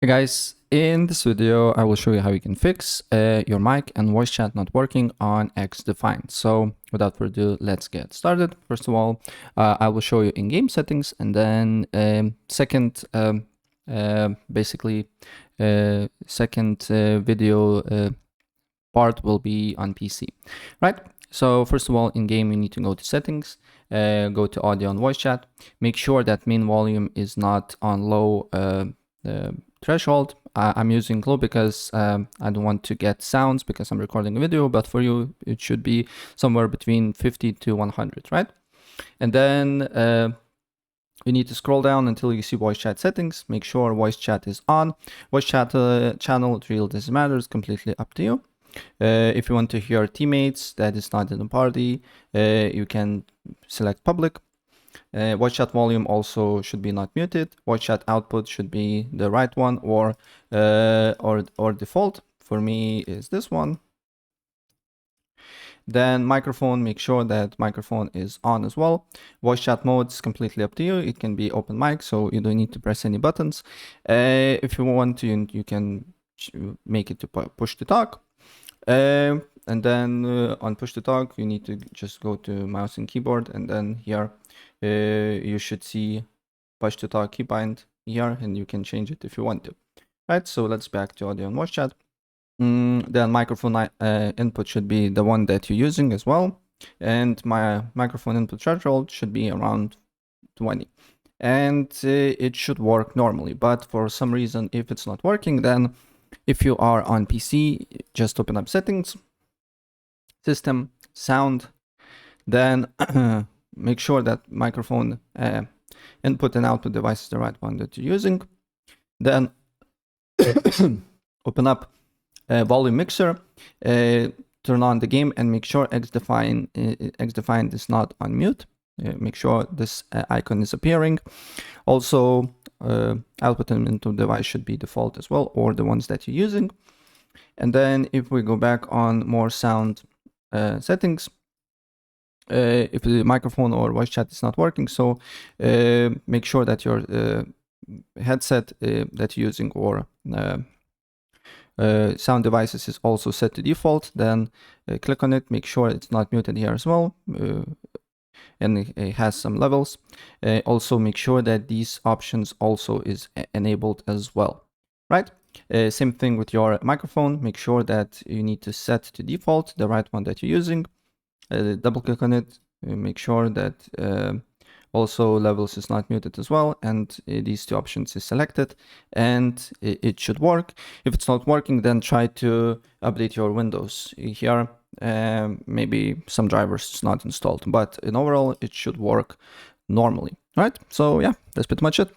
Hey guys, in this video I will show you how you can fix your mic and voice chat not working on XDefiant. So without further ado, let's get started. First of all, I will show you in-game settings, and then second video part will be on PC, right? So first of all, in game you need to go to settings, go to audio and voice chat, make sure that main volume is not on low threshold. I'm using low because I don't want to get sounds because I'm recording a video, but for you it should be somewhere between 50 to 100, right? And then you need to scroll down until you see voice chat settings. Make sure voice chat is on. Voice chat channel, it really doesn't matter, it's completely up to you. If you want to hear teammates that is not in the party, you can select public. Voice chat volume also should be not muted. Voice chat output should be the right one or default. For me is this one. Then microphone, make sure that microphone is on as well. Voice chat mode is completely up to you. It can be open mic, so you don't need to press any buttons. If you want to, you can make it to push to talk. And then on push to talk, you need to just go to mouse and keyboard, and then here you should see push to talk keybind here, and you can change it if you want to. Right, so let's back to audio and voice chat. Then microphone input should be the one that you're using as well, and my microphone input threshold should be around 20, and it should work normally. But for some reason, if it's not working, then if you are on PC, just open up settings, system, sound, then make sure that microphone input and output device is the right one that you're using. Then open up volume mixer, turn on the game, and make sure XDefiant is not on mute. Make sure this icon is appearing. Also, output and input device should be default as well, or the ones that you're using. And then if we go back on more sound settings, if the microphone or voice chat is not working, so make sure that your headset that you're using or sound devices is also set to default. Then click on it, make sure it's not muted here as well, and it has some levels. Also make sure that these options also is enabled as well, right? Same thing with your microphone. Make sure that you need to set to default the right one that you're using. Double click on it, make sure that also levels is not muted as well, and these two options is selected, and it should work. If it's not working, then try to update your Windows here. Maybe some drivers is not installed, but in overall it should work normally. All right, so yeah, that's pretty much it.